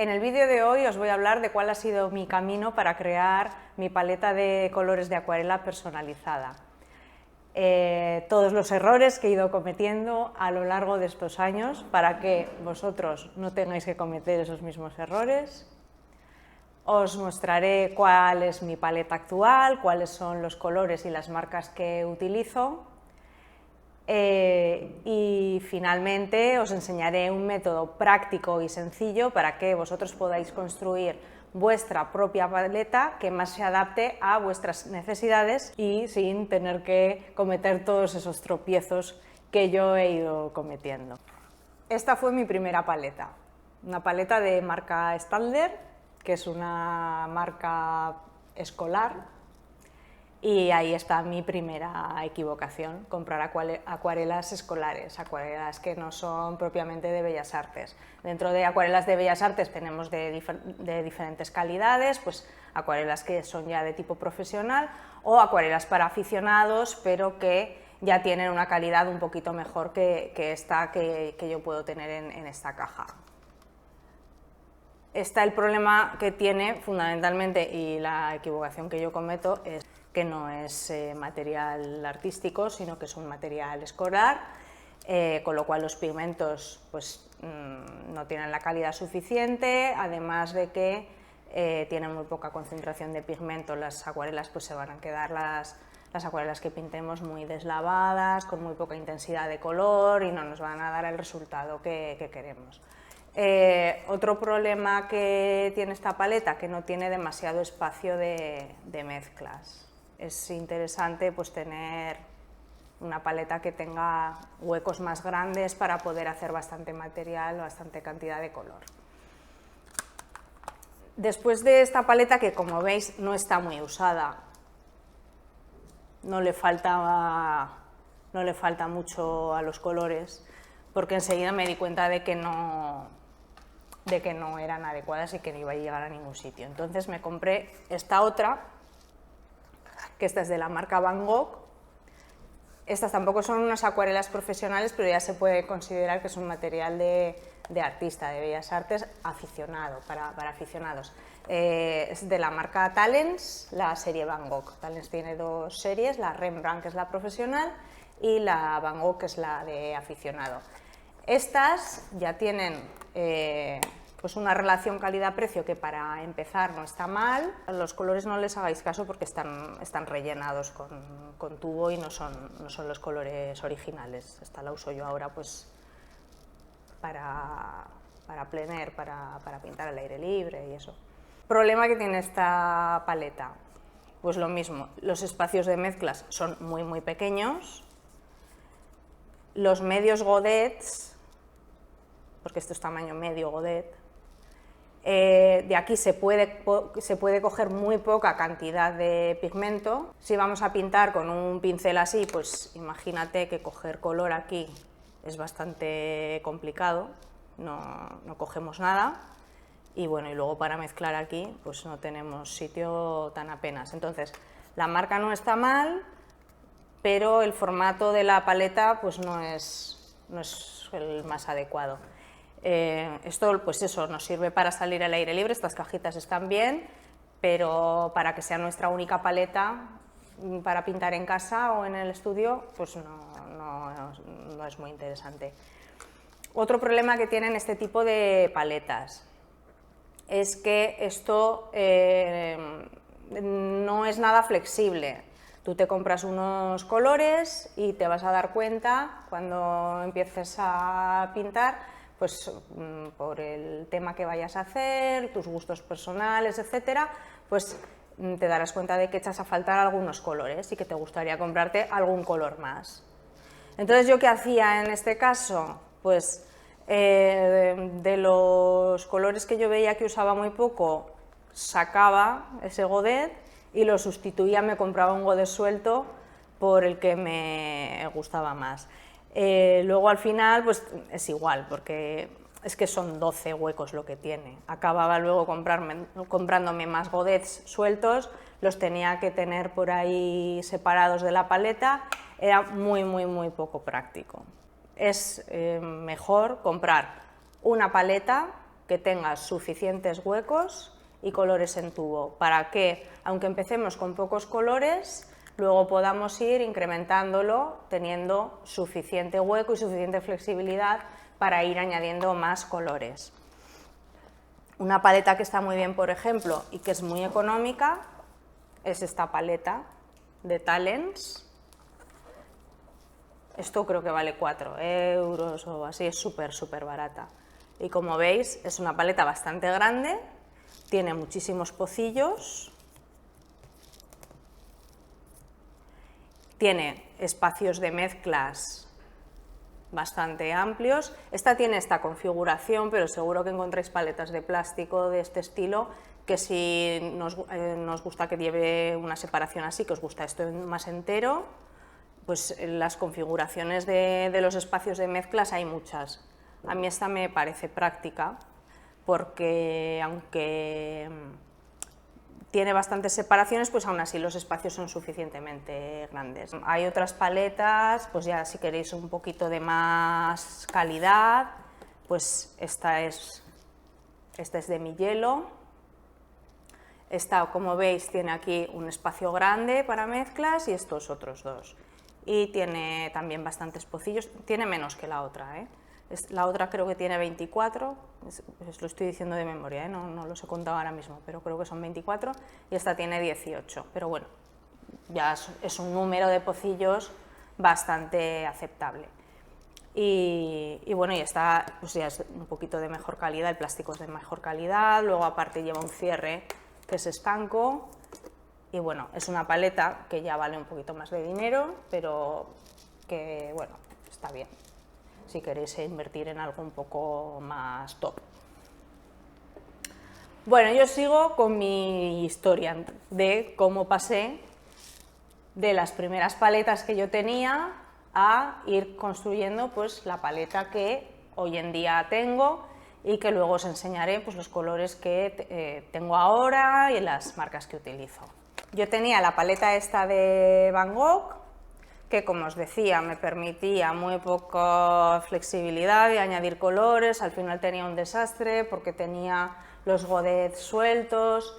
En el vídeo de hoy os voy a hablar de cuál ha sido mi camino para crear mi paleta de colores de acuarela personalizada. Todos los errores que he ido cometiendo a lo largo de estos años para que vosotros no tengáis que cometer esos mismos errores. Os mostraré cuál es mi paleta actual, cuáles son los colores y las marcas que utilizo. Y finalmente os enseñaré un método práctico y sencillo para que vosotros podáis construir vuestra propia paleta que más se adapte a vuestras necesidades y sin tener que cometer todos esos tropiezos que yo he ido cometiendo. Esta fue mi primera paleta, una paleta de marca Staedtler, que es una marca escolar. Y ahí está mi primera equivocación, comprar acuarelas escolares, acuarelas que no son propiamente de Bellas Artes. Dentro de acuarelas de Bellas Artes tenemos de diferentes calidades, pues acuarelas que son ya de tipo profesional o acuarelas para aficionados, pero que ya tienen una calidad un poquito mejor que esta que yo puedo tener en esta caja. El problema que tiene fundamentalmente, y la equivocación que yo cometo, es que no es material artístico, sino que es un material escolar, con lo cual los pigmentos pues, no tienen la calidad suficiente, además de que tienen muy poca concentración de pigmento. Las acuarelas pues, se van a quedar las acuarelas que pintemos muy deslavadas, con muy poca intensidad de color y no nos van a dar el resultado que queremos. Otro problema que tiene esta paleta, que no tiene demasiado espacio de mezclas. Es interesante pues, tener una paleta que tenga huecos más grandes para poder hacer bastante material, bastante cantidad de color. Después de esta paleta, que como veis no está muy usada, no le falta mucho a los colores, porque enseguida me di cuenta de que no eran adecuadas y que no iba a llegar a ningún sitio. Entonces me compré esta otra, que esta es de la marca Van Gogh. Estas tampoco son unas acuarelas profesionales, pero ya se puede considerar que es un material de artista, de Bellas Artes, aficionado, para aficionados. Es de la marca Talens, la serie Van Gogh. Talens tiene dos series, la Rembrandt, que es la profesional, y la Van Gogh, que es la de aficionado. Estas ya tienen pues una relación calidad-precio que para empezar no está mal. Los colores no les hagáis caso porque están rellenados con tubo y no son los colores originales. Esta la uso yo ahora pues para plener, para pintar al aire libre y eso. Problema que tiene esta paleta, pues lo mismo, los espacios de mezclas son muy pequeños, los medios godets, porque esto es tamaño medio godet, de aquí se puede coger muy poca cantidad de pigmento. Si vamos a pintar con un pincel así, pues imagínate que coger color aquí es bastante complicado, no cogemos nada, y bueno, y luego para mezclar aquí pues no tenemos sitio tan apenas. Entonces la marca no está mal, pero el formato de la paleta pues no es el más adecuado. Esto pues eso, nos sirve para salir al aire libre, estas cajitas están bien, pero para que sea nuestra única paleta para pintar en casa o en el estudio, pues no es muy interesante. Otro problema que tienen este tipo de paletas es que esto no es nada flexible. Tú te compras unos colores y te vas a dar cuenta cuando empieces a pintar, pues por el tema que vayas a hacer, tus gustos personales, etcétera, pues te darás cuenta de que echas a faltar algunos colores y que te gustaría comprarte algún color más. Entonces, ¿yo qué hacía en este caso? Pues de los colores que yo veía que usaba muy poco, sacaba ese godet y lo sustituía, me compraba un godet suelto por el que me gustaba más. Luego al final pues es igual, porque es que son 12 huecos lo que tiene. Acababa luego comprándome más godets sueltos, los tenía que tener por ahí separados de la paleta, era muy poco práctico. Es mejor comprar una paleta que tenga suficientes huecos y colores en tubo, para que, aunque empecemos con pocos colores, luego podamos ir incrementándolo teniendo suficiente hueco y suficiente flexibilidad para ir añadiendo más colores. Una paleta que está muy bien, por ejemplo, y que es muy económica, es esta paleta de Talens. Esto creo que vale 4 euros o así, es súper barata. Y como veis, es una paleta bastante grande, tiene muchísimos pocillos, tiene espacios de mezclas bastante amplios. Esta tiene esta configuración, pero seguro que encontráis paletas de plástico de este estilo, que si nos gusta que lleve una separación así, que os gusta esto más entero, pues en las configuraciones de los espacios de mezclas hay muchas. A mí esta me parece práctica, porque aunque tiene bastantes separaciones, pues aún así los espacios son suficientemente grandes. Hay otras paletas, pues ya si queréis un poquito de más calidad, pues esta es de Mi Hielo. Esta, como veis, tiene aquí un espacio grande para mezclas y estos otros dos. Y tiene también bastantes pocillos, tiene menos que la otra, ¿eh? La otra creo que tiene 24, os lo estoy diciendo de memoria, ¿eh? No los he contado ahora mismo, pero creo que son 24, y esta tiene 18, pero bueno, ya es un número de pocillos bastante aceptable. Y bueno, y esta pues ya es un poquito de mejor calidad, el plástico es de mejor calidad, luego aparte lleva un cierre que es estanco, y bueno, es una paleta que ya vale un poquito más de dinero, pero que bueno, está bien si queréis invertir en algo un poco más top. Bueno, yo sigo con mi historia de cómo pasé de las primeras paletas que yo tenía a ir construyendo pues la paleta que hoy en día tengo y que luego os enseñaré pues los colores que tengo ahora y las marcas que utilizo. Yo tenía la paleta esta de Van Gogh, que como os decía me permitía muy poca flexibilidad de añadir colores, al final tenía un desastre porque tenía los godets sueltos.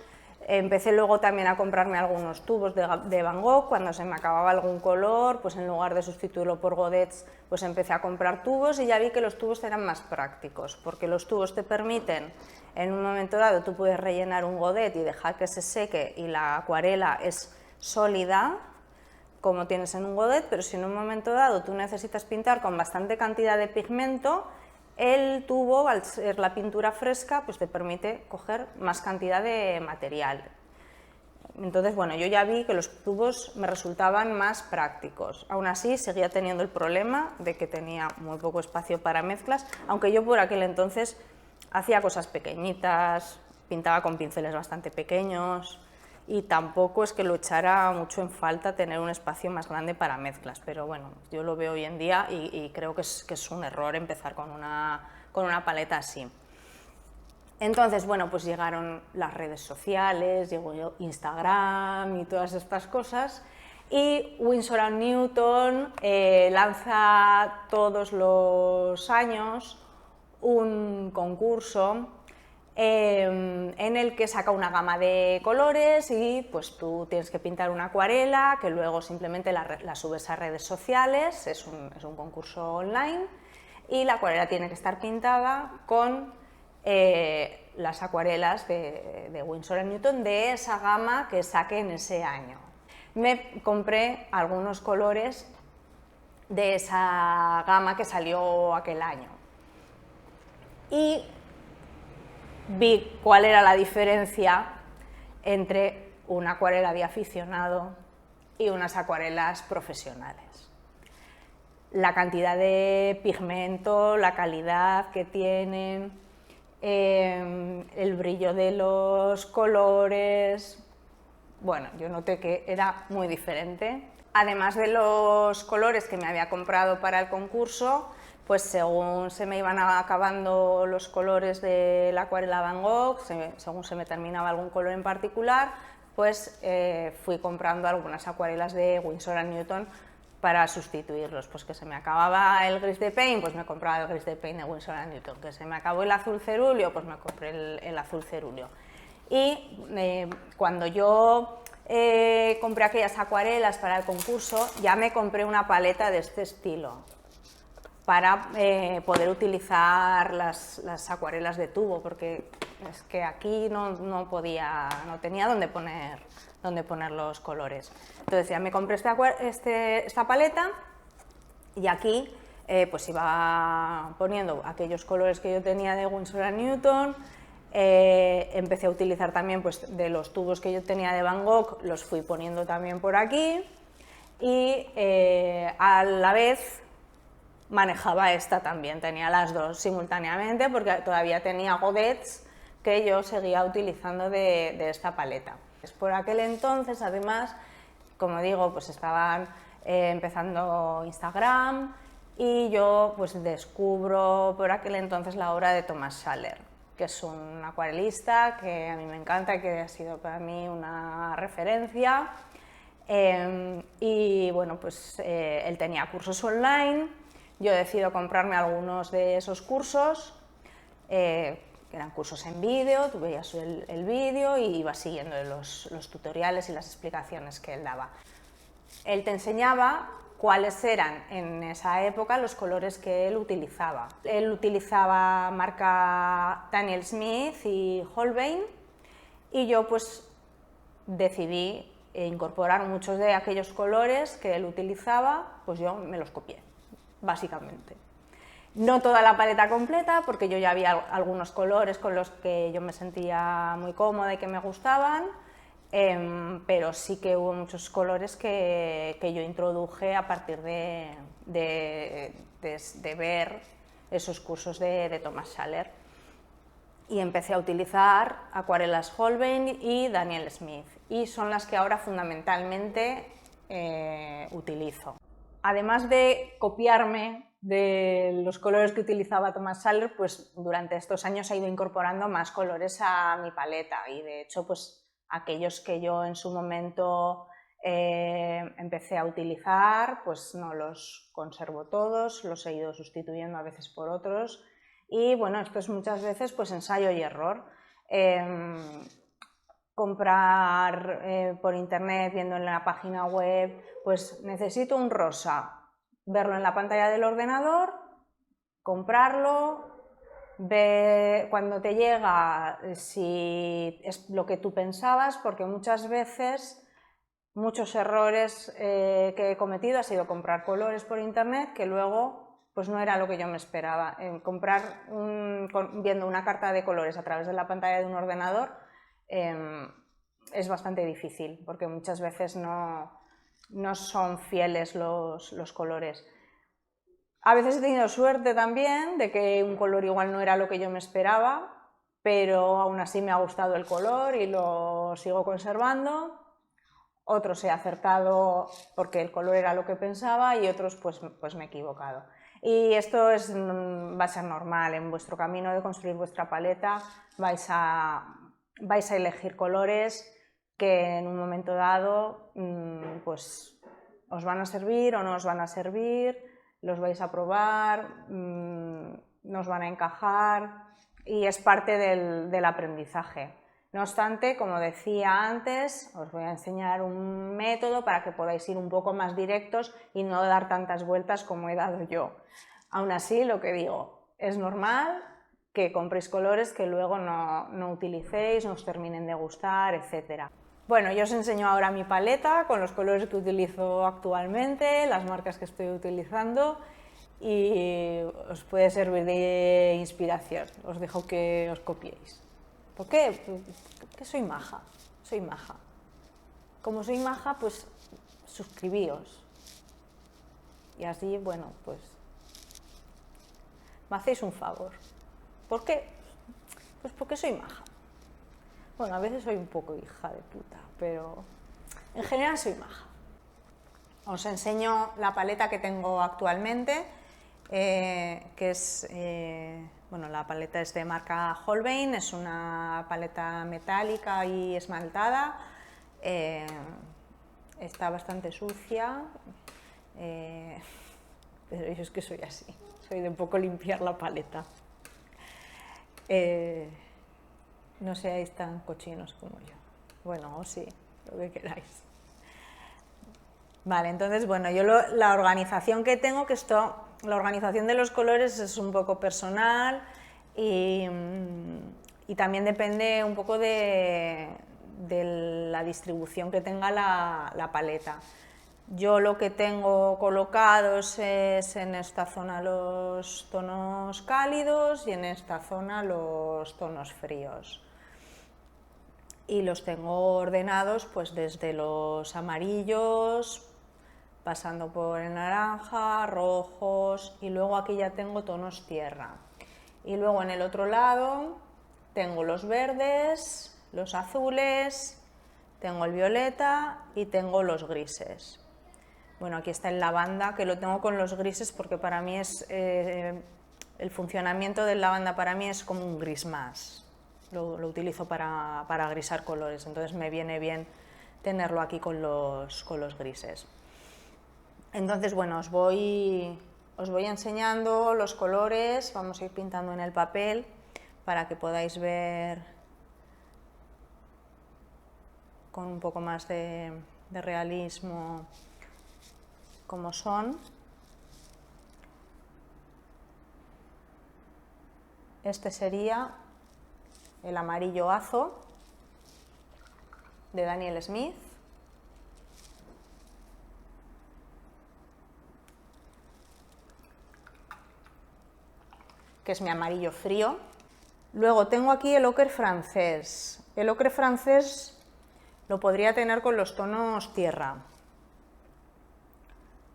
Empecé luego también a comprarme algunos tubos de Van Gogh, cuando se me acababa algún color, pues en lugar de sustituirlo por godets, pues empecé a comprar tubos y ya vi que los tubos eran más prácticos, porque los tubos te permiten, en un momento dado tú puedes rellenar un godet y dejar que se seque y la acuarela es sólida, como tienes en un godet, pero si en un momento dado tú necesitas pintar con bastante cantidad de pigmento, el tubo, al ser la pintura fresca, pues te permite coger más cantidad de material. Entonces, bueno, yo ya vi que los tubos me resultaban más prácticos. Aún así, seguía teniendo el problema de que tenía muy poco espacio para mezclas, aunque yo por aquel entonces hacía cosas pequeñitas, pintaba con pinceles bastante pequeños, y tampoco es que lo echara mucho en falta tener un espacio más grande para mezclas, pero bueno, yo lo veo hoy en día y creo que es un error empezar con una paleta así. Entonces, bueno, pues llegaron las redes sociales, llegó Instagram y todas estas cosas, y Winsor & Newton lanza todos los años un concurso en el que saca una gama de colores y pues tú tienes que pintar una acuarela que luego simplemente la subes a redes sociales, es un concurso online, y la acuarela tiene que estar pintada con las acuarelas de Winsor & Newton de esa gama que saque en ese año. Me compré algunos colores de esa gama que salió aquel año y vi cuál era la diferencia entre una acuarela de aficionado y unas acuarelas profesionales. La cantidad de pigmento, la calidad que tienen, el brillo de los colores, bueno, yo noté que era muy diferente. Además de los colores que me había comprado para el concurso, pues según se me iban acabando los colores de la acuarela Van Gogh, según se me terminaba algún color en particular, pues fui comprando algunas acuarelas de Winsor & Newton para sustituirlos. Pues que se me acababa el gris de paint, pues me compraba el gris de paint de Winsor & Newton. Que se me acabó el azul cerúleo, pues me compré el azul cerúleo. Y cuando yo compré aquellas acuarelas para el concurso, ya me compré una paleta de este estilo para poder utilizar las acuarelas de tubo, porque es que aquí no tenía dónde poner los colores. Entonces ya me compré esta paleta y aquí pues iba poniendo aquellos colores que yo tenía de Winsor & Newton. Empecé a utilizar también pues, de los tubos que yo tenía de Van Gogh, los fui poniendo también por aquí y a la vez manejaba esta también, tenía las dos simultáneamente porque todavía tenía godets que yo seguía utilizando de esta paleta. Por aquel entonces, además, como digo, pues estaban empezando Instagram y yo pues descubro por aquel entonces la obra de Thomas Schaller, que es un acuarelista que a mí me encanta y que ha sido para mí una referencia. Y bueno, pues él tenía cursos online, yo decido comprarme algunos de esos cursos, que eran cursos en vídeo, tú veías el vídeo y ibas siguiendo los tutoriales y las explicaciones que él daba. Él te enseñaba cuáles eran en esa época los colores que él utilizaba. Él utilizaba marca Daniel Smith y Holbein y yo pues decidí incorporar muchos de aquellos colores que él utilizaba, pues yo me los copié, básicamente. No toda la paleta completa, porque yo ya había algunos colores con los que yo me sentía muy cómoda y que me gustaban, pero sí que hubo muchos colores que yo introduje a partir de ver esos cursos de Thomas Schaller. Y empecé a utilizar acuarelas Holbein y Daniel Smith, y son las que ahora fundamentalmente utilizo. Además de copiarme de los colores que utilizaba Thomas Schaller, pues durante estos años he ido incorporando más colores a mi paleta y de hecho pues aquellos que yo en su momento empecé a utilizar, pues no los conservo todos, los he ido sustituyendo a veces por otros y bueno, esto es muchas veces pues ensayo y error. Comprar por internet, viendo en la página web, pues necesito un rosa, verlo en la pantalla del ordenador, comprarlo, ver cuando te llega si es lo que tú pensabas, porque muchas veces muchos errores que he cometido ha sido comprar colores por internet que luego pues no era lo que yo me esperaba. Comprar viendo una carta de colores a través de la pantalla de un ordenador es bastante difícil porque muchas veces no son fieles los colores. A veces he tenido suerte también de que un color igual no era lo que yo me esperaba, pero aún así me ha gustado el color y lo sigo conservando. Otros he acertado porque el color era lo que pensaba y otros pues me he equivocado. Y esto va a ser normal en vuestro camino de construir vuestra paleta, vais a elegir colores que en un momento dado pues os van a servir o no os van a servir, los vais a probar, no os van a encajar y es parte del aprendizaje. No obstante, como decía antes, os voy a enseñar un método para que podáis ir un poco más directos y no dar tantas vueltas como he dado yo. Aún así, lo que digo, es normal que compréis colores que luego no utilicéis, no os terminen de gustar, etc. Bueno, yo os enseño ahora mi paleta con los colores que utilizo actualmente, las marcas que estoy utilizando y os puede servir de inspiración. Os dejo que os copiéis. ¿Por qué? Porque soy maja, soy maja. Como soy maja, pues suscribíos. Y así, bueno, pues me hacéis un favor. ¿Por qué? Pues porque soy maja. Bueno, a veces soy un poco hija de puta, pero en general soy maja. Os enseño la paleta que tengo actualmente, que es, bueno, la paleta es de marca Holbein, es una paleta metálica y esmaltada, está bastante sucia pero yo es que soy así, soy de un poco limpiar la paleta. No seáis tan cochinos como yo. Bueno, o sí, lo que queráis. Vale, entonces, bueno, yo la organización que tengo, la organización de los colores es un poco personal y también depende un poco de la distribución que tenga la paleta. Yo lo que tengo colocados es en esta zona los tonos cálidos y en esta zona los tonos fríos. Y los tengo ordenados pues desde los amarillos, pasando por el naranja, rojos, y luego aquí ya tengo tonos tierra. Y luego en el otro lado tengo los verdes, los azules, tengo el violeta y tengo los grises. Bueno, aquí está el lavanda, que lo tengo con los grises porque para mí es el funcionamiento del lavanda para mí es como un gris más. Lo utilizo para grisar colores, entonces me viene bien tenerlo aquí con los grises. Entonces, bueno, os voy enseñando los colores, vamos a ir pintando en el papel para que podáis ver con un poco más de realismo cómo son. Este sería el amarillo Azo de Daniel Smith. Que es mi amarillo frío. Luego tengo aquí el ocre francés. El ocre francés lo podría tener con los tonos tierra.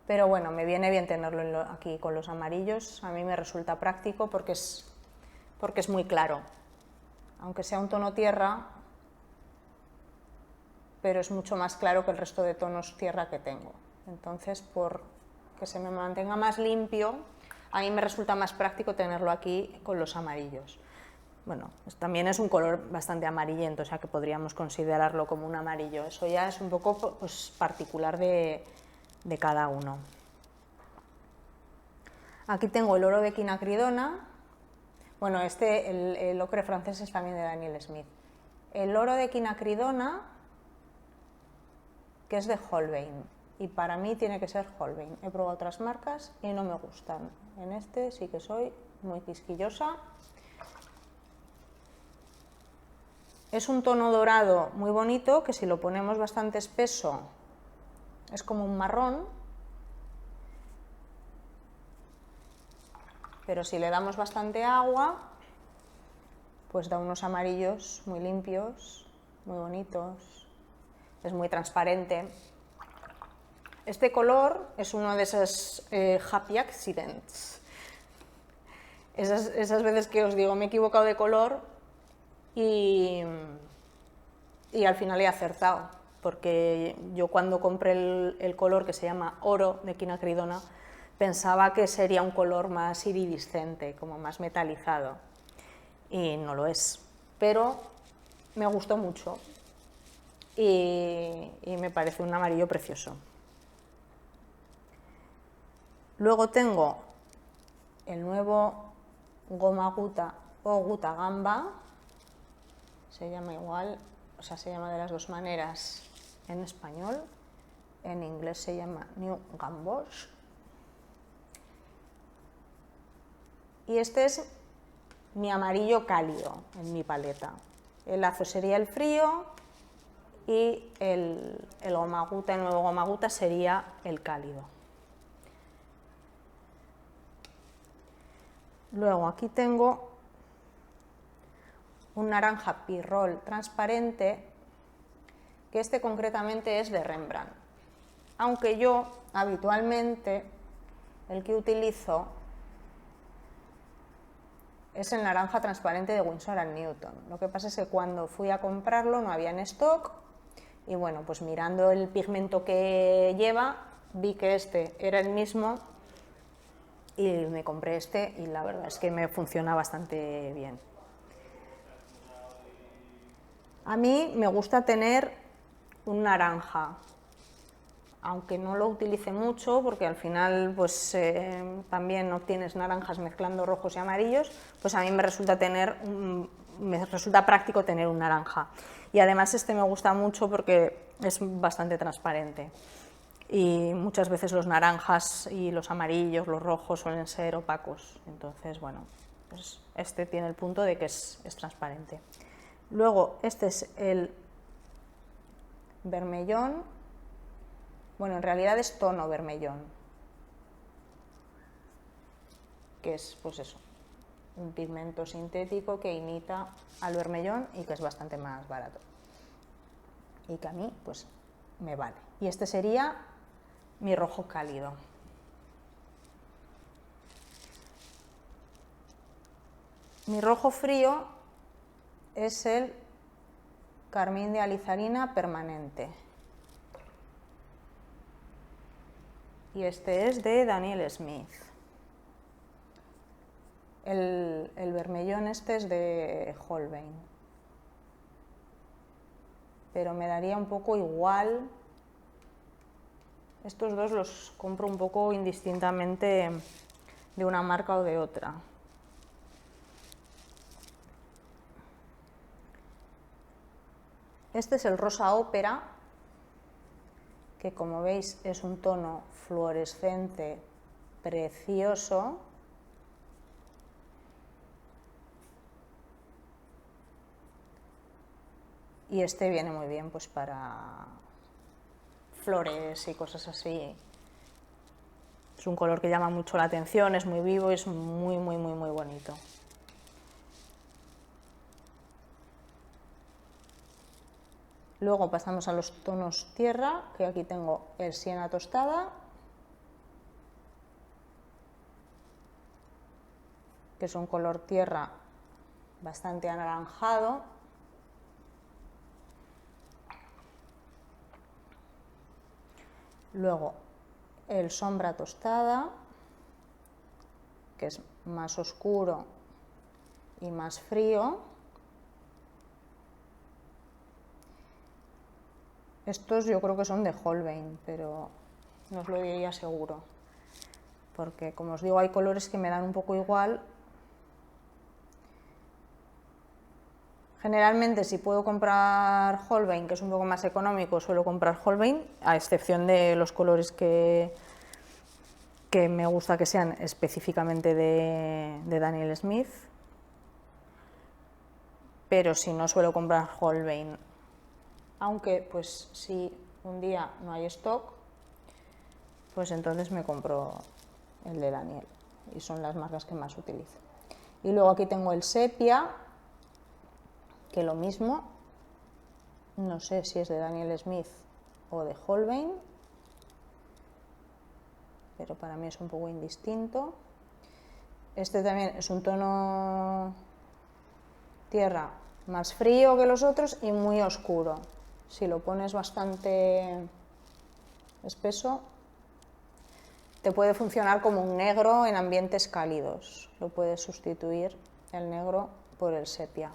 Pero bueno, me viene bien tenerlo aquí con los amarillos. A mí me resulta práctico porque es muy claro. Aunque sea un tono tierra, pero es mucho más claro que el resto de tonos tierra que tengo. Entonces, por que se me mantenga más limpio, a mí me resulta más práctico tenerlo aquí con los amarillos. Bueno, también es un color bastante amarillento, o sea que podríamos considerarlo como un amarillo. Eso ya es un poco pues, particular de cada uno. Aquí tengo el oro de quinacridona. Bueno, el ocre francés es también de Daniel Smith. El oro de quinacridona, que es de Holbein, y para mí tiene que ser Holbein. He probado otras marcas y no me gustan. En este sí que soy muy quisquillosa. Es un tono dorado muy bonito que si lo ponemos bastante espeso es como un marrón, pero si le damos bastante agua pues da unos amarillos muy limpios, muy bonitos, es muy transparente. Este color es uno de esos happy accidents, esas veces que os digo me he equivocado de color y al final he acertado, porque yo cuando compré el color que se llama oro de quinacridona pensaba que sería un color más iridiscente, como más metalizado, y no lo es, pero me gustó mucho y me parece un amarillo precioso. Luego tengo el nuevo goma guta o guta gamba, se llama igual, o sea, se llama de las dos maneras en español, en inglés se llama New Gamboge. Y este es mi amarillo cálido en mi paleta. El Azo sería el frío y el gomaguta, el nuevo gomaguta sería el cálido. Luego aquí tengo un naranja pirrol transparente, que este concretamente es de Rembrandt, aunque yo habitualmente el que utilizo es el naranja transparente de Winsor & Newton. Lo que pasa es que cuando fui a comprarlo no había en stock y bueno, pues mirando el pigmento que lleva vi que este era el mismo y me compré este y la verdad es que me funciona bastante bien. A mí me gusta tener un naranja aunque no lo utilice mucho, porque al final pues, también obtienes naranjas mezclando rojos y amarillos, pues a mí me resulta práctico tener un naranja. Y además este me gusta mucho porque es bastante transparente. Y muchas veces los naranjas y los amarillos, los rojos suelen ser opacos. Entonces, bueno, pues este tiene el punto de que es transparente. Luego, este es el vermellón. Bueno, en realidad es tono vermellón, que es, pues eso, un pigmento sintético que imita al vermellón y que es bastante más barato. Y que a mí, pues, me vale. Y este sería mi rojo cálido. Mi rojo frío es el carmín de alizarina permanente. Y este es de Daniel Smith. El vermellón este es de Holbein. Pero me daría un poco igual. Estos dos los compro un poco indistintamente de una marca o de otra. Este es el rosa ópera, que como veis es un tono fluorescente precioso. Y este viene muy bien pues para flores y cosas así. Es un color que llama mucho la atención, es muy vivo y es muy bonito. Luego pasamos a los tonos tierra, que aquí tengo el siena tostada, que es un color tierra bastante anaranjado. Luego el sombra tostada, que es más oscuro y más frío. Estos yo creo que son de Holbein, pero no os lo diría seguro, porque como os digo hay colores que me dan un poco igual. Generalmente si puedo comprar Holbein, que es un poco más económico, suelo comprar Holbein, a excepción de los colores que me gusta que sean específicamente de Daniel Smith, pero si no suelo comprar Holbein. Aunque pues si un día no hay stock, pues entonces me compro el de Daniel y son las marcas que más utilizo. Y luego aquí tengo el sepia, que lo mismo, no sé si es de Daniel Smith o de Holbein, pero para mí es un poco indistinto. Este también es un tono tierra más frío que los otros y muy oscuro. Si lo pones bastante espeso, te puede funcionar como un negro en ambientes cálidos. Lo puedes sustituir el negro por el sepia.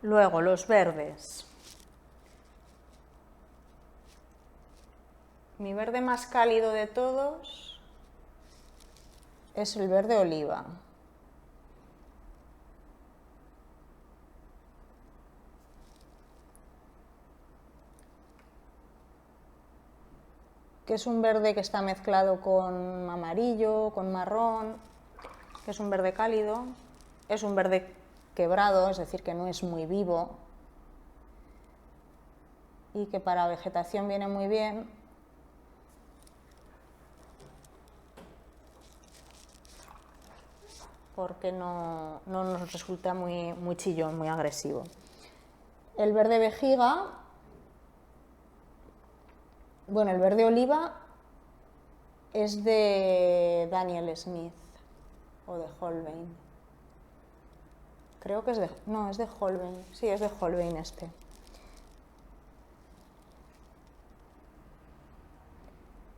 Luego los verdes. Mi verde más cálido de todos es el verde oliva. Que es un verde que está mezclado con amarillo, con marrón, que es un verde cálido. Es un verde quebrado, es decir, que no es muy vivo y que para vegetación viene muy bien. Porque no nos resulta muy chillón, muy agresivo. El verde vejiga, bueno, el verde oliva es de Daniel Smith o de Holbein. Creo que es de... no, es de Holbein, sí, es de Holbein este.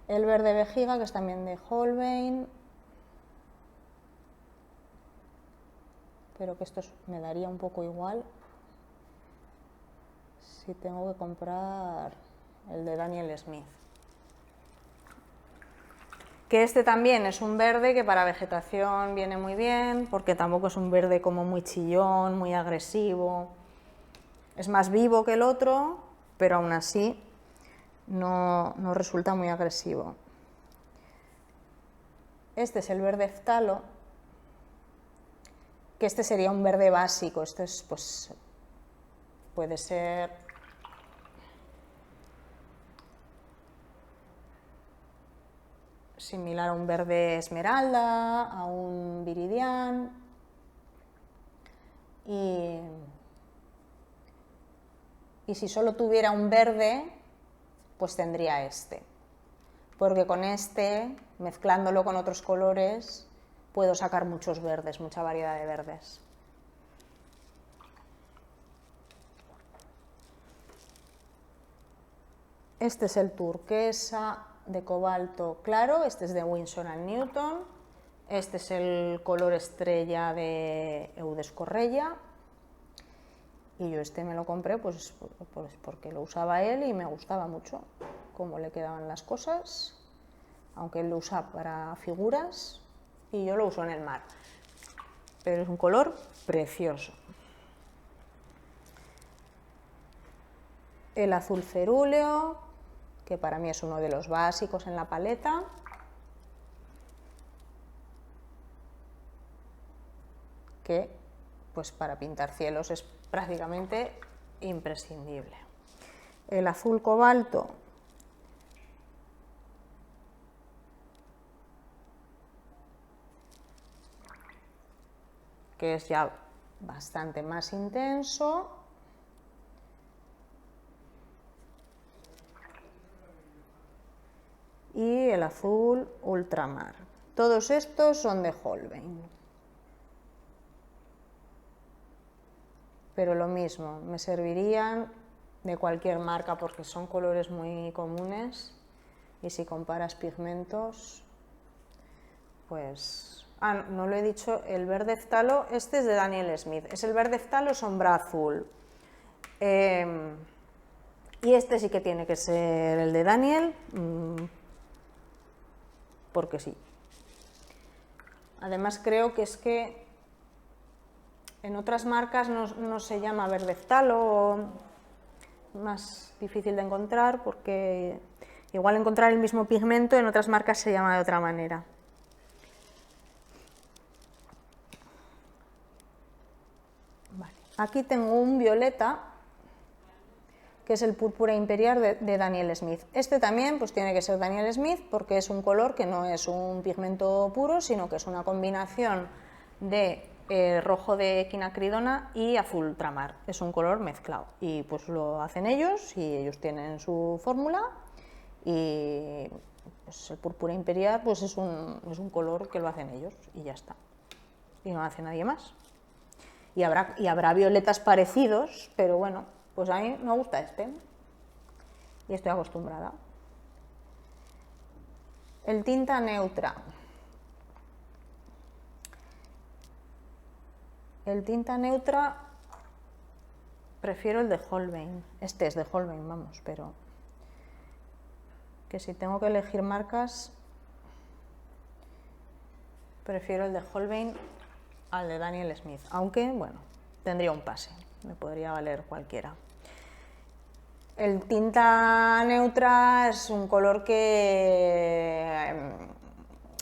El verde vejiga, que es también de Holbein. pero que esto me daría un poco igual si tengo que comprar el de Daniel Smith. Que este también es un verde que para vegetación viene muy bien, porque tampoco es un verde como muy chillón, muy agresivo. Es más vivo que el otro, pero aún así no resulta muy agresivo. Este es el verde ftalo, que este sería un verde básico. Este es, pues, puede ser similar a un verde esmeralda, a un viridian, y si solo tuviera un verde, pues tendría este, porque con este, mezclándolo con otros colores, puedo sacar muchos verdes, mucha variedad de verdes. Este es el turquesa de cobalto claro, este es de Winsor & Newton, este es el color estrella de Eudes Correia, y yo este me lo compré pues porque lo usaba él y me gustaba mucho cómo le quedaban las cosas, aunque él lo usa para figuras y yo lo uso en el mar, pero es un color precioso. El azul cerúleo, que para mí es uno de los básicos en la paleta. Que pues para pintar cielos es prácticamente imprescindible. El azul cobalto, que es ya bastante más intenso. Y el azul ultramar. Todos estos son de Holbein. Pero lo mismo, me servirían de cualquier marca porque son colores muy comunes y si comparas pigmentos, pues... Ah, no lo he dicho, el verde ftalo, este es de Daniel Smith, es el verde ftalo sombra azul. Y este sí que tiene que ser el de Daniel, porque sí. Además creo que es que en otras marcas no se llama verde ftalo, más difícil de encontrar porque igual encontrar el mismo pigmento en otras marcas se llama de otra manera. Vale. Aquí tengo un violeta que es el púrpura imperial de Daniel Smith. Este también pues tiene que ser Daniel Smith porque es un color que no es un pigmento puro, sino que es una combinación de rojo de quinacridona y azul ultramar. Es un color mezclado y pues lo hacen ellos y ellos tienen su fórmula y pues, el púrpura imperial pues es un color que lo hacen ellos y ya está. Y no lo hace nadie más. Y habrá violetas parecidos, pero bueno, pues a mí me gusta este y estoy acostumbrada. El tinta neutra. El tinta neutra prefiero el de Holbein. Este es de Holbein, vamos, pero que si tengo que elegir marcas prefiero el de Holbein al de Daniel Smith, aunque bueno, tendría un pase, me podría valer cualquiera. El tinta neutra es un color que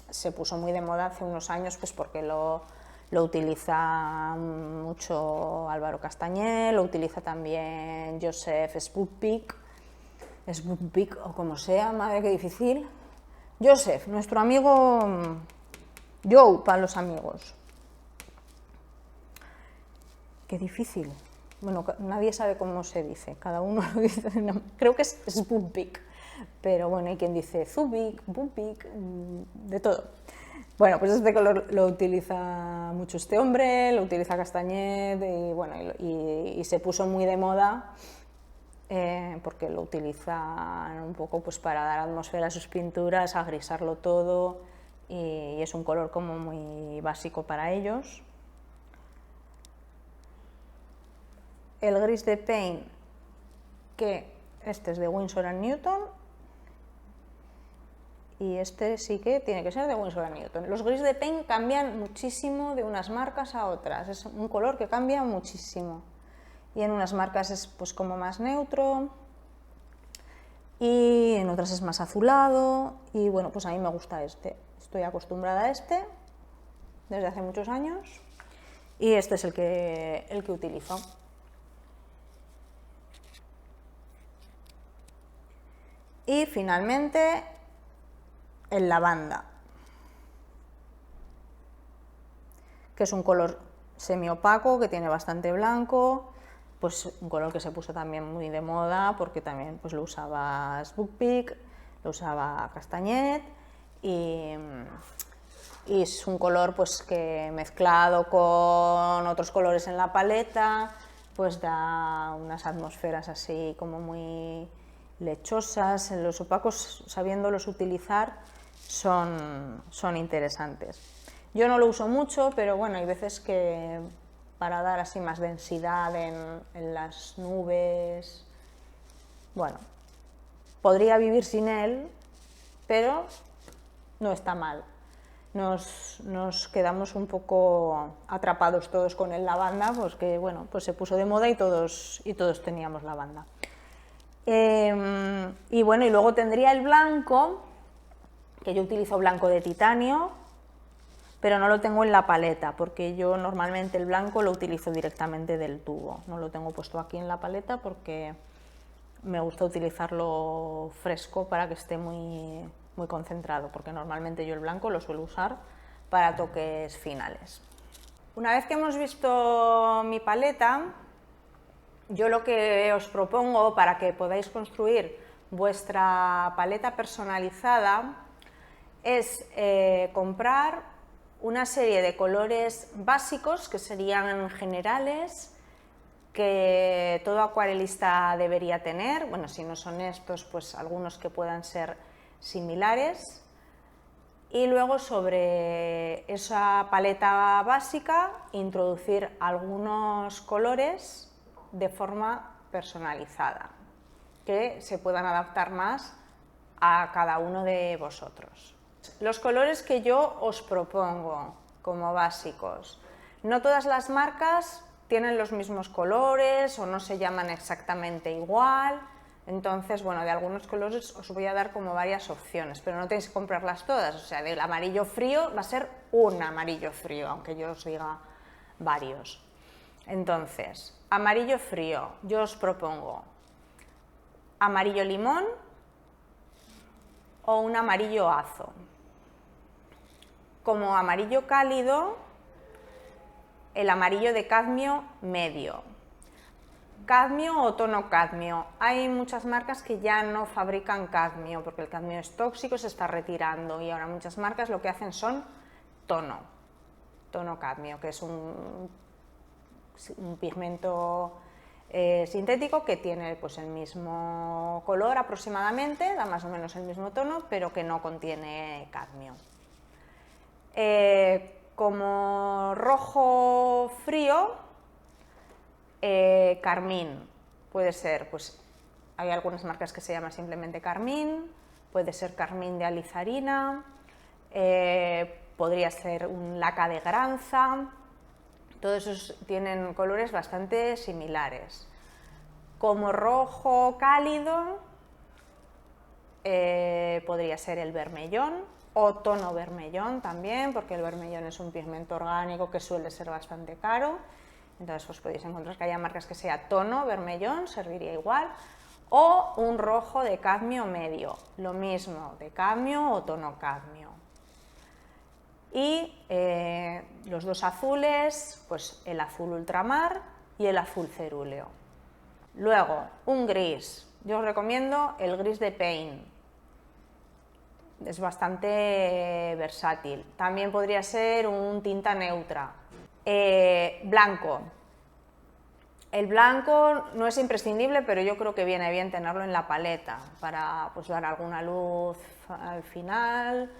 se puso muy de moda hace unos años pues porque lo utiliza mucho Álvaro Castañé, lo utiliza también Joseph Sputpik o como sea, madre que difícil. Joseph, nuestro amigo Joe para los amigos. Qué difícil. Bueno, nadie sabe cómo se dice, cada uno lo dice, no, creo que es Sputpik, pero bueno, hay quien dice Zubik, Bupik, de todo. Bueno, pues este color lo utiliza mucho este hombre, lo utiliza Castañet y bueno, y se puso muy de moda porque lo utilizan un poco pues para dar atmósfera a sus pinturas, agrisarlo todo y es un color como muy básico para ellos. el gris de Paint, que este es de Winsor & Newton, y este sí que tiene que ser de Winsor & Newton. Los gris de Paint cambian muchísimo de unas marcas a otras, es un color que cambia muchísimo. Y en unas marcas es pues como más neutro, y en otras es más azulado, y bueno, pues a mí me gusta este. Estoy acostumbrada a este desde hace muchos años, y este es el que utilizo. Y finalmente el lavanda, que es un color semiopaco, que tiene bastante blanco, pues un color que se puso también muy de moda porque también pues lo usaba Spookpick, lo usaba Castagnet, y es un color pues que mezclado con otros colores en la paleta pues da unas atmósferas así como muy lechosas. Los opacos, sabiéndolos utilizar, son interesantes. Yo no lo uso mucho, pero bueno, hay veces que para dar así más densidad en las nubes, bueno, podría vivir sin él, pero no está mal. Nos quedamos un poco atrapados todos con el lavanda, pues que bueno, pues se puso de moda y todos teníamos lavanda. Y bueno, y luego tendría el blanco, que yo utilizo blanco de titanio, pero no lo tengo en la paleta, porque yo normalmente el blanco lo utilizo directamente del tubo, no lo tengo puesto aquí en la paleta porque me gusta utilizarlo fresco para que esté muy concentrado, porque normalmente yo el blanco lo suelo usar para toques finales. Una vez que hemos visto mi paleta, yo lo que os propongo para que podáis construir vuestra paleta personalizada es comprar una serie de colores básicos que serían generales, que todo acuarelista debería tener. Bueno, si no son estos, pues algunos que puedan ser similares, y luego sobre esa paleta básica introducir algunos colores de forma personalizada, que se puedan adaptar más a cada uno de vosotros. Los colores que yo os propongo como básicos, no todas las marcas tienen los mismos colores o no se llaman exactamente igual, entonces, bueno, de algunos colores os voy a dar como varias opciones, pero no tenéis que comprarlas todas. O sea, del amarillo frío va a ser un amarillo frío, aunque yo os diga varios. Entonces, amarillo frío, yo os propongo amarillo limón o un amarillo azo. Como amarillo cálido, el amarillo de cadmio medio. Cadmio o tono cadmio. Hay muchas marcas que ya no fabrican cadmio porque el cadmio es tóxico, se está retirando, y ahora muchas marcas lo que hacen son tono cadmio, que es un pigmento sintético que tiene pues el mismo color aproximadamente, da más o menos el mismo tono, pero que no contiene cadmio. Como rojo frío, carmín, puede ser, pues hay algunas marcas que se llaman simplemente carmín, puede ser carmín de alizarina, podría ser un laca de granza, todos esos tienen colores bastante similares. Como rojo cálido, podría ser el vermellón o tono vermellón también, porque el vermellón es un pigmento orgánico que suele ser bastante caro. Entonces os podéis encontrar que haya marcas que sea tono vermellón, serviría igual, o un rojo de cadmio medio, lo mismo, de cadmio o tono cadmio. Y los dos azules, pues el azul ultramar y el azul cerúleo. Luego, un gris, yo os recomiendo el gris de Paint, es bastante versátil. También podría ser un tinta neutra. Blanco. El blanco no es imprescindible, pero yo creo que viene bien tenerlo en la paleta para pues, dar alguna luz al final.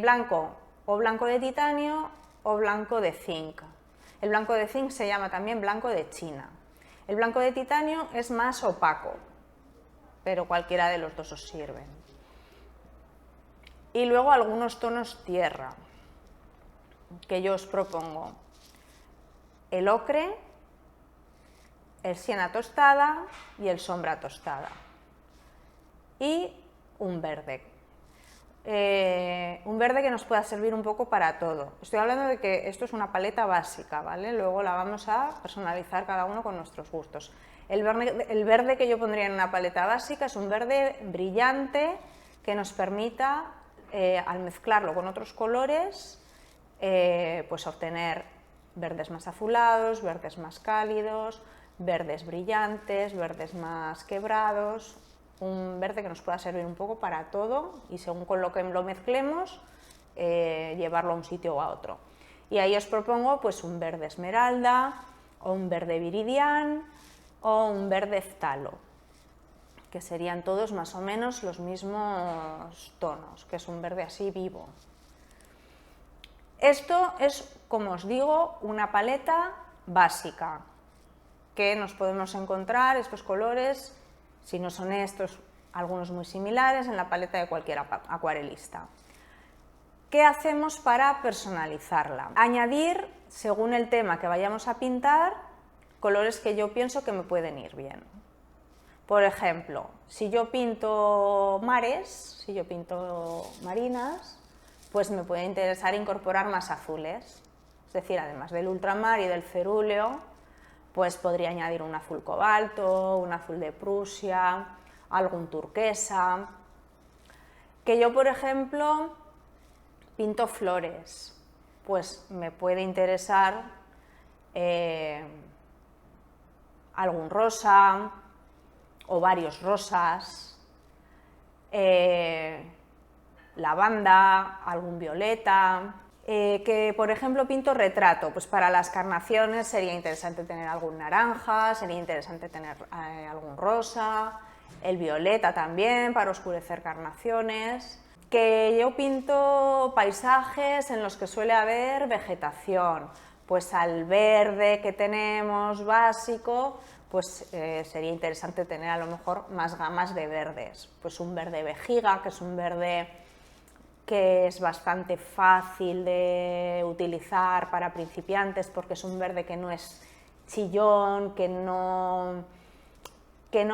Blanco, o blanco de titanio o blanco de zinc. El blanco de zinc se llama también blanco de China. El blanco de titanio es más opaco, pero cualquiera de los dos os sirven. Y luego algunos tonos tierra, que yo os propongo. El ocre, el siena tostada y el sombra tostada. Y un verde. Un verde que nos pueda servir un poco para todo. Estoy hablando de que esto es una paleta básica, ¿vale? Luego la vamos a personalizar cada uno con nuestros gustos. El verde que yo pondría en una paleta básica es un verde brillante que nos permita, al mezclarlo con otros colores, pues obtener verdes más azulados, verdes más cálidos, verdes brillantes, verdes más quebrados. Un verde que nos pueda servir un poco para todo y según con lo que lo mezclemos, llevarlo a un sitio o a otro. Y ahí os propongo pues un verde esmeralda, o un verde viridián, o un verde phtalo, que serían todos más o menos los mismos tonos, que es un verde así vivo. Esto es, como os digo, una paleta básica, que nos podemos encontrar estos colores. Si no son estos, algunos muy similares en la paleta de cualquier acuarelista. ¿Qué hacemos para personalizarla? Añadir, según el tema que vayamos a pintar, colores que yo pienso que me pueden ir bien. Por ejemplo, si yo pinto mares, si yo pinto marinas, pues me puede interesar incorporar más azules. Es decir, además del ultramar y del cerúleo, pues podría añadir un azul cobalto, un azul de Prusia, algún turquesa. Que yo, por ejemplo, pinto flores, pues me puede interesar algún rosa o varios rosas, lavanda, algún violeta. Que por ejemplo pinto retrato, pues para las carnaciones sería interesante tener algún naranja, sería interesante tener algún rosa, el violeta también para oscurecer carnaciones. Que yo pinto paisajes en los que suele haber vegetación, pues al verde que tenemos básico, pues sería interesante tener a lo mejor más gamas de verdes, pues un verde vejiga, que es un verde que es bastante fácil de utilizar para principiantes porque es un verde que no es chillón, que no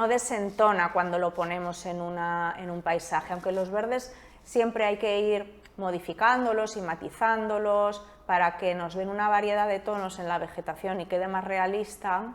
desentona cuando lo ponemos en un paisaje, aunque los verdes siempre hay que ir modificándolos y matizándolos para que nos den una variedad de tonos en la vegetación y quede más realista.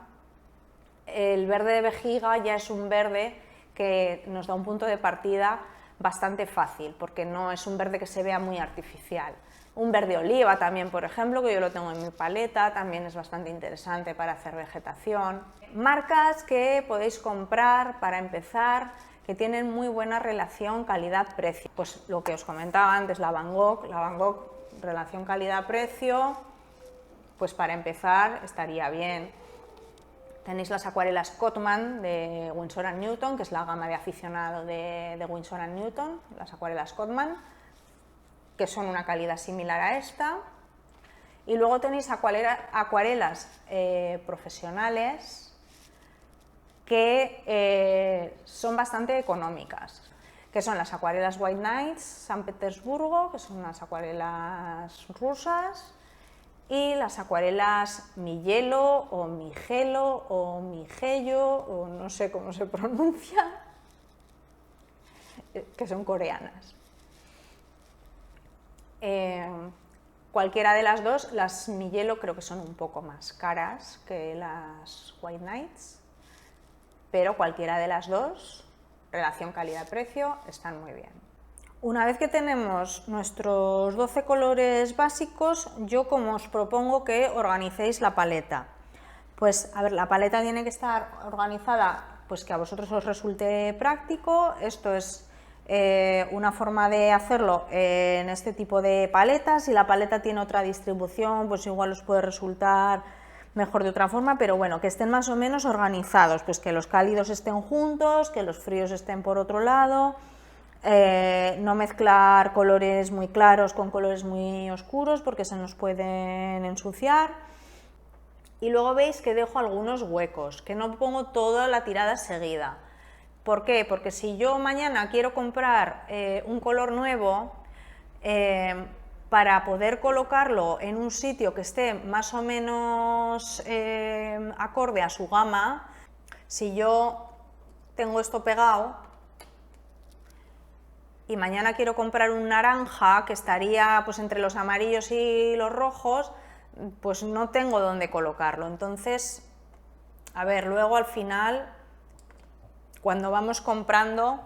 El verde de vejiga ya es un verde que nos da un punto de partida bastante fácil, porque no es un verde que se vea muy artificial. Un verde oliva también, por ejemplo, que yo lo tengo en mi paleta, también es bastante interesante para hacer vegetación. Marcas que podéis comprar para empezar, que tienen muy buena relación calidad-precio. Pues lo que os comentaba antes, la Van Gogh, relación calidad-precio, pues para empezar estaría bien. Tenéis las acuarelas Cotman de Winsor & Newton, que es la gama de aficionado de Winsor & Newton, las acuarelas Cotman, que son una calidad similar a esta. Y luego tenéis acuarelas profesionales que son bastante económicas, que son las acuarelas White Nights San Petersburgo, que son unas acuarelas rusas, y las acuarelas Migelo o Migelo o Migello, o no sé cómo se pronuncia, que son coreanas. Cualquiera de las dos, las Migelo creo que son un poco más caras que las White Nights, pero cualquiera de las dos, relación calidad-precio, están muy bien. Una vez que tenemos nuestros 12 colores básicos, yo como os propongo que organicéis la paleta. Pues a ver, la paleta tiene que estar organizada pues que a vosotros os resulte práctico. Esto es una forma de hacerlo en este tipo de paletas. Si la paleta tiene otra distribución, pues igual os puede resultar mejor de otra forma, pero bueno, que estén más o menos organizados, pues que los cálidos estén juntos, que los fríos estén por otro lado. No mezclar colores muy claros con colores muy oscuros porque se nos pueden ensuciar. Y luego veis que dejo algunos huecos, que no pongo toda la tirada seguida. ¿Por qué? Porque si yo mañana quiero comprar un color nuevo, para poder colocarlo en un sitio que esté más o menos acorde a su gama, si yo tengo esto pegado y mañana quiero comprar un naranja que estaría pues entre los amarillos y los rojos, pues no tengo dónde colocarlo. Entonces, a ver, luego al final, cuando vamos comprando,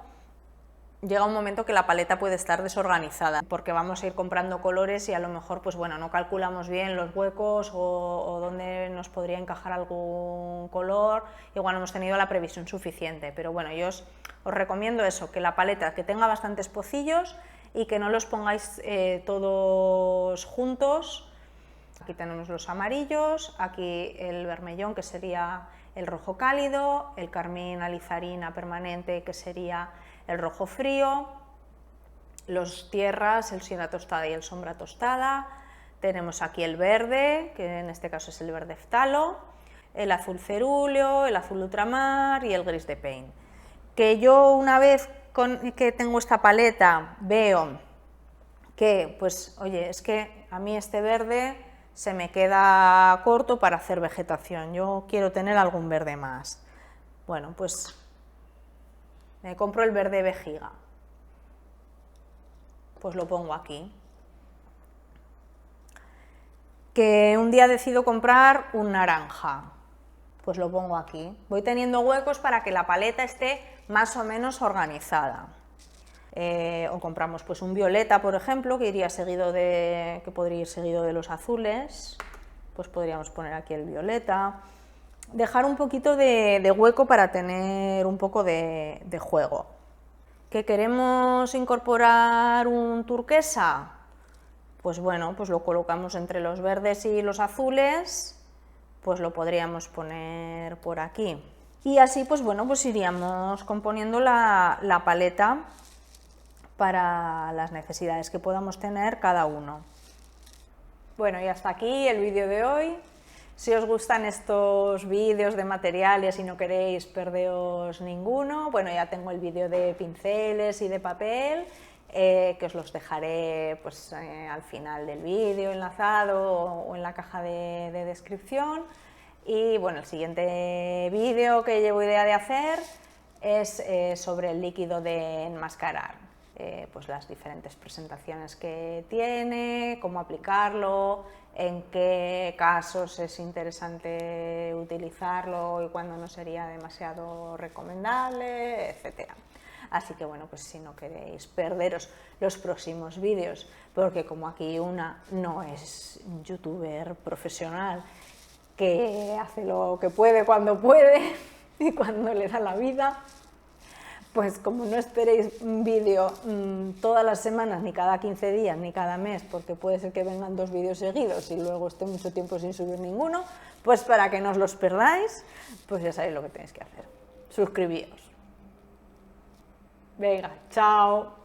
llega un momento que la paleta puede estar desorganizada, porque vamos a ir comprando colores y a lo mejor, pues bueno, no calculamos bien los huecos o dónde nos podría encajar algún color, igual no hemos tenido la previsión suficiente, pero bueno, yo os recomiendo eso, que la paleta que tenga bastantes pocillos y que no los pongáis todos juntos. Aquí tenemos los amarillos, aquí el vermellón, que sería el rojo cálido, el carmín alizarina permanente, que sería el rojo frío, los tierras, el siena tostada y el sombra tostada, tenemos aquí el verde, que en este caso es el verde ftalo, el azul cerúleo, el azul ultramar y el gris de paint. Que yo una vez que tengo esta paleta veo que, pues oye, es que a mí este verde se me queda corto para hacer vegetación, yo quiero tener algún verde más. Bueno, pues me compro el verde vejiga, pues lo pongo aquí. Que un día decido comprar un naranja, pues lo pongo aquí. Voy teniendo huecos para que la paleta esté más o menos organizada. O compramos pues un violeta, por ejemplo, que podría ir seguido de los azules, pues podríamos poner aquí el violeta. Dejar un poquito de hueco para tener un poco de juego. ¿Que queremos incorporar un turquesa? Pues bueno, pues lo colocamos entre los verdes y los azules, pues lo podríamos poner por aquí. Y así, pues bueno, pues iríamos componiendo la paleta para las necesidades que podamos tener cada uno. Bueno, y hasta aquí el vídeo de hoy. Si os gustan estos vídeos de materiales y no queréis perderos ninguno, bueno, ya tengo el vídeo de pinceles y de papel, que os los dejaré pues, al final del vídeo enlazado o en la caja de descripción. Y bueno, el siguiente vídeo que llevo idea de hacer es sobre el líquido de enmascarar. Pues las diferentes presentaciones que tiene, cómo aplicarlo, en qué casos es interesante utilizarlo y cuándo no sería demasiado recomendable, etc. Así que bueno, pues si no queréis perderos los próximos vídeos, porque como aquí una no es youtuber profesional que hace lo que puede cuando puede y cuando le da la vida, pues como no esperéis un vídeo todas las semanas, ni cada 15 días, ni cada mes, porque puede ser que vengan 2 vídeos seguidos y luego esté mucho tiempo sin subir ninguno, pues para que no os los perdáis, pues ya sabéis lo que tenéis que hacer. Suscribíos. Venga, chao.